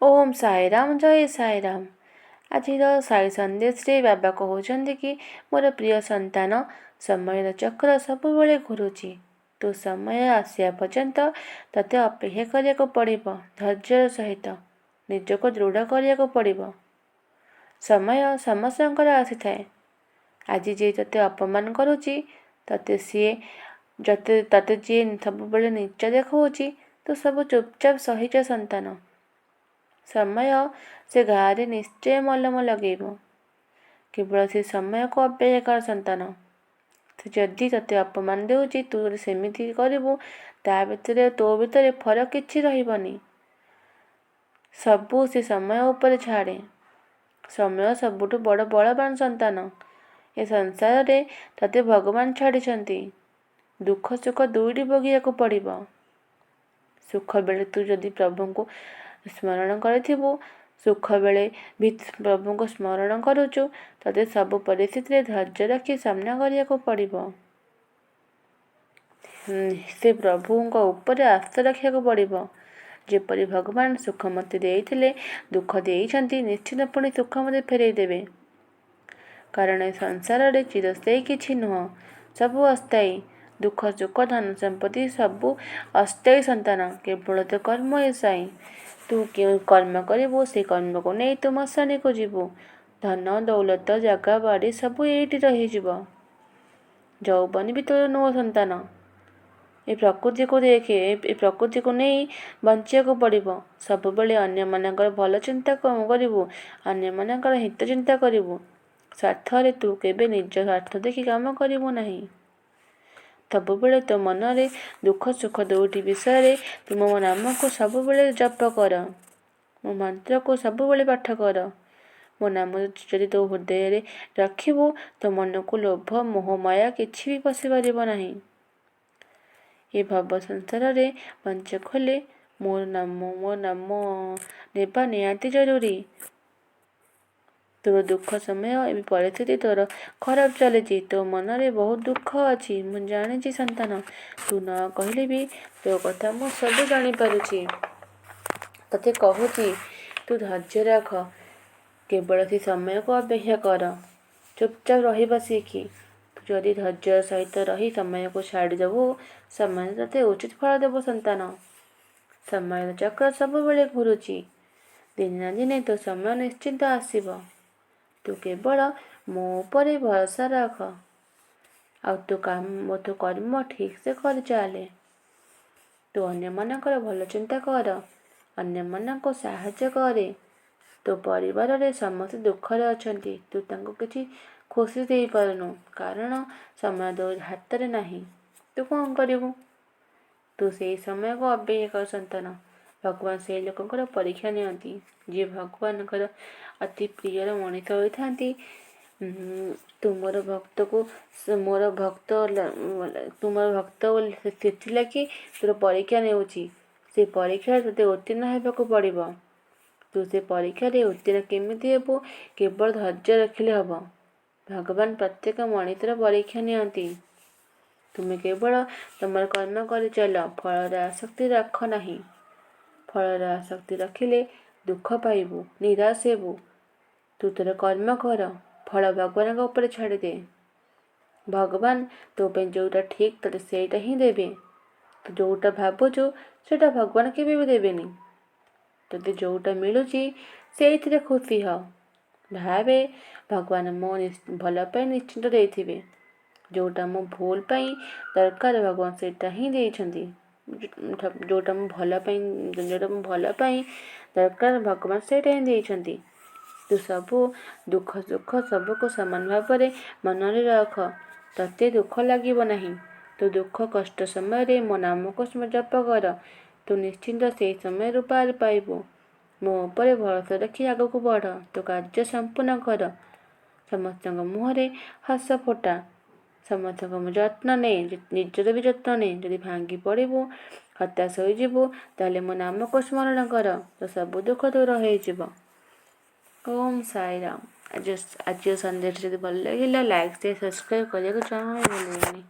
ओम साईराम जय साईराम। ଆଜିର ସାଇ ସନ୍ଦେଶରେ ବାବା କହୁଛନ୍ତି କି ମୋର ପ୍ରିୟ ସନ୍ତାନ, ସମୟର ଚକ୍ର ସବୁବେଳେ ଘୁରୁଛି। ତୁ ସମୟ ଆସିବା ପର୍ଯ୍ୟନ୍ତ ତତେ ଅପେକ୍ଷା କରିବାକୁ ପଡ଼ିବ। ଧୈର୍ଯ୍ୟର ସହିତ ନିଜକୁ ଦୃଢ଼ କରିବାକୁ ପଡ଼ିବ। ସମୟ ସମସ୍ତଙ୍କର ଆସିଥାଏ। ଆଜି ଯିଏ ତତେ ଅପମାନ କରୁଛି, ତତେ ଯିଏ ସବୁବେଳେ ନୀଚ ଦେଖାଉଛି, ତୁ ସବୁ ଚୁପଚାପ ସହିଯାଅ ସନ୍ତାନ। ସମୟ ସେ ଘାରେ ନିଶ୍ଚୟ ମଲମ ଲଗେଇବ। କେବଳ ସେ ସମୟକୁ ଅପେକ୍ଷା କର ସନ୍ତାନ। ସେ ଯଦି ତତେ ଅପମାନ ଦେଉଛି, ତୁ ଯଦି ସେମିତି କରିବୁ, ତୋ ଭିତରେ ଫରକ କିଛି ରହିବନି। ସବୁ ସେ ସମୟ ଉପରେ ଛାଡ଼େ। ସମୟ ସବୁଠୁ ବଡ଼ ବଳବାନ ସନ୍ତାନ। ଏ ସଂସାରରେ ତତେ ଭଗବାନ ଛାଡ଼ିଛନ୍ତି। ଦୁଃଖ ସୁଖ ଦୁଇଟି ଭୋଗିବାକୁ ପଡ଼ିବ। ସୁଖ ବେଳେ ତୁ ଯଦି ପ୍ରଭୁଙ୍କୁ ସ୍ମରଣ କରିଥିବୁ, ସୁଖ ବେଳେ ବି ପ୍ରଭୁଙ୍କୁ ସ୍ମରଣ କରୁଛୁ, ତତେ ସବୁ ପରିସ୍ଥିତିରେ ଧୈର୍ଯ୍ୟ ରଖି ସାମ୍ନା କରିବାକୁ ପଡ଼ିବ। ସେ ପ୍ରଭୁଙ୍କ ଉପରେ ଆସ୍ଥା ରଖିବାକୁ ପଡ଼ିବ। ଯେପରି ଭଗବାନ ସୁଖ ମୋତେ ଦେଇଥିଲେ, ଦୁଃଖ ଦେଇଛନ୍ତି, ନିଶ୍ଚିତ ପୁଣି ସୁଖ ମୋତେ ଫେରାଇ ଦେବେ। କାରଣ ଏ ସଂସାରରେ ଚିରସ୍ଥାୟୀ କିଛି ନୁହଁ, ସବୁ ଅସ୍ଥାୟୀ। ଦୁଃଖ ସୁଖ ଧନ ସମ୍ପତ୍ତି ସବୁ ଅସ୍ଥାୟୀ ସନ୍ତାନ। କେବଳ ତୋ କର୍ମ ସ୍ଥାୟୀ। ତୁ କେଉଁ କର୍ମ କରିବୁ, ସେ କର୍ମକୁ ନେଇ ତୁ ମଶାଣିକୁ ଯିବୁ। ଧନ ଦୌଲତ ଜାଗା ବାଡ଼ି ସବୁ ଏଇଠି ରହିଯିବ। ଯୌବନ ବି ତୋର ନୁହଁ ସନ୍ତାନ। ଏ ପ୍ରକୃତିକୁ ଦେଖେ, ଏ ପ୍ରକୃତିକୁ ନେଇ ବଞ୍ଚିବାକୁ ପଡ଼ିବ। ସବୁବେଳେ ଅନ୍ୟମାନଙ୍କର ଭଲ ଚିନ୍ତା କରିବୁ, ଅନ୍ୟମାନଙ୍କର ହିତ ଚିନ୍ତା କରିବୁ। ସ୍ୱାର୍ଥରେ ତୁ କେବେ ନିଜ ସ୍ୱାର୍ଥ ଦେଖି କାମ କରିବୁ ନାହିଁ। ସବୁବେଳେ ତୋ ମନରେ ଦୁଃଖ ସୁଖ ଦୁଇଟି ବିଷୟରେ ତୁ ମୋ ନାମକୁ ସବୁବେଳେ ଜପ କର। ମୋ ମନ୍ତ୍ରକୁ ସବୁବେଳେ ପାଠ କର। ମୋ ନାମ ଯଦି ତୋ ହୃଦୟରେ ରଖିବୁ, ତୋ ମନକୁ ଲୋଭ ମୋହ ମାୟା କିଛି ବି ପଶିପାରିବ ନାହିଁ। ଏ ଭବ ସଂସାରରେ ବଞ୍ଚିବାକୁ ହେଲେ ମୋ ନାମ ନେବା ନିହାତି ଜରୁରୀ। ତୋର ଦୁଃଖ ସମୟ, ଏବେ ପରିସ୍ଥିତି ତୋର ଖରାପ ଚାଲିଛି। ତୋ ମନରେ ବହୁତ ଦୁଃଖ ଅଛି, ମୁଁ ଜାଣିଛି ସନ୍ତାନ। ତୁ ନ କହିଲେ ବି ତୋ କଥା ମୁଁ ସବୁ ଜାଣିପାରୁଛି। ତତେ କହୁଛି, ତୁ ଧୈର୍ଯ୍ୟ ରଖ। କେବଳ ସେ ସମୟକୁ ଅପେକ୍ଷା କର। ଚୁପଚାପ ରହିବା ଶିଖି। ତୁ ଯଦି ଧୈର୍ଯ୍ୟର ସହିତ ରହି ସମୟକୁ ଛାଡ଼ିଦେବୁ, ସମୟ ତତେ ଉଚିତ ଫଳ ଦେବ ସନ୍ତାନ। ସମୟର ଚକ୍ର ସବୁବେଳେ ଘୁରୁଛି। ଦିନେ ନା ଦିନେ ତୋ ସମୟ ନିଶ୍ଚିନ୍ତ ଆସିବ। ତୁ କେବଳ ମୋ ଉପରେ ଭରସା ରଖ। ଆଉ ତୁ କର୍ମ ଠିକ୍ ସେ କରିଚାଲେ। ତୁ ଅନ୍ୟମାନଙ୍କର ଭଲ ଚିନ୍ତା କର। ଅନ୍ୟମାନଙ୍କୁ ସାହାଯ୍ୟ କରେ। ତୋ ପରିବାରରେ ସମସ୍ତେ ଦୁଃଖରେ ଅଛନ୍ତି। ତୁ ତାଙ୍କୁ କିଛି ଖୁସି ଦେଇପାରୁନୁ, କାରଣ ସମୟ ତୋ ହାତରେ ନାହିଁ। ତୁ କ'ଣ କରିବୁ? ତୁ ସେଇ ସମୟକୁ ଅପେକ୍ଷା କର ସନ୍ତାନ। ଭଗବାନ ସେଇ ଲୋକଙ୍କର ପରୀକ୍ଷା ନିଅନ୍ତି, ଯିଏ ଭଗବାନଙ୍କର ଅତି ପ୍ରିୟର ମଣିଷ ହୋଇଥାନ୍ତି। ତୁମର ଭକ୍ତ ବୋଲି ସେଥିଲାଗି ତୋର ପରୀକ୍ଷା ନେଉଛି। ସେ ପରୀକ୍ଷାରେ ତୋତେ ଉତ୍ତୀର୍ଣ୍ଣ ହେବାକୁ ପଡ଼ିବ। ତୁ ସେ ପରୀକ୍ଷାରେ ଉତ୍ତୀର୍ଣ୍ଣ କେମିତି ହେବୁ, କେବଳ ଧୈର୍ଯ୍ୟ ରଖିଲେ ହେବ। ଭଗବାନ ପ୍ରତ୍ୟେକ ମଣିଷର ପରୀକ୍ଷା ନିଅନ୍ତି। ତୁମେ କେବଳ ତୁମର କର୍ମ କରିଚାଲ, ଫଳର ଆସକ୍ତି ରଖ ନାହିଁ। ଫଳର ଆସକ୍ତି ରଖିଲେ ଦୁଃଖ ପାଇବୁ, ନିରାଶ ହେବୁ। ତୁ ତୋର କର୍ମ କର, ଫଳ ଭଗବାନଙ୍କ ଉପରେ ଛାଡ଼ିଦେ। ଭଗବାନ ତୋ ପାଇଁ ଯେଉଁଟା ଠିକ୍ ତତେ ସେଇଟା ହିଁ ଦେବେ। ତୁ ଯେଉଁଟା ଭାବୁଛୁ ସେଇଟା ଭଗବାନ କେବେ ବି ଦେବେନି। ତତେ ଯେଉଁଟା ମିଳୁଛି ସେଇଥିରେ ଖୁସି ହ। ଭାବେ ଭଗବାନ ମୋ ଭଲ ପାଇଁ ନିଶ୍ଚିନ୍ତ ଦେଇଥିବେ। ଯେଉଁଟା ମୋ ଭୁଲ ପାଇଁ ଦରକାର, ଭଗବାନ ସେଇଟା ହିଁ ଦେଇଛନ୍ତି। ଯେଉଁଟା ମୁଁ ଭଲ ପାଇଁ ଦରକାର, ଭଗବାନ ସେଇଟା ହିଁ ଦେଇଛନ୍ତି। ତୁ ସବୁ ଦୁଃଖ ସୁଖ ସବୁକୁ ସମାନ ଭାବରେ ମନରେ ରଖ। ତତେ ଦୁଃଖ ଲାଗିବ ନାହିଁ। ତୁ ଦୁଃଖ କଷ୍ଟ ସମୟରେ ମୋ ନାମକୁ ଜପ କର। ତୁ ନିଶ୍ଚିନ୍ତ ସେଇ ସମୟରୁ ପାର ପାଇବୁ। ମୋ ଉପରେ ଭରସା ରଖି ଆଗକୁ ବଢ଼। ତୁ କାର୍ଯ୍ୟ ସମ୍ପୂର୍ଣ୍ଣ କର। ସମସ୍ତଙ୍କ ମୁହଁରେ ହସ ଫୋଟା। ସମସ୍ତଙ୍କ ଯତ୍ନ ନେ, ନିଜର ବି ଯତ୍ନ ନେ। ଯଦି ଭାଙ୍ଗି ପଡ଼ିବୁ, ହତାଶ ହୋଇଯିବୁ, ତାହେଲେ ମୋ ନାମକୁ ସ୍ମରଣ କର। ତ ସବୁ ଦୁଃଖ ଦୂର ହୋଇଯିବ। ଓମ୍ ସାଇରାମ। ଆଜିର ସନ୍ଦେଶ ଯଦି ଭଲ ଲାଗିଲା, ଲାଇକ୍ ସେୟାର ସବସ୍କ୍ରାଇବ୍ କରିବାକୁ ଚାହୁଁନି।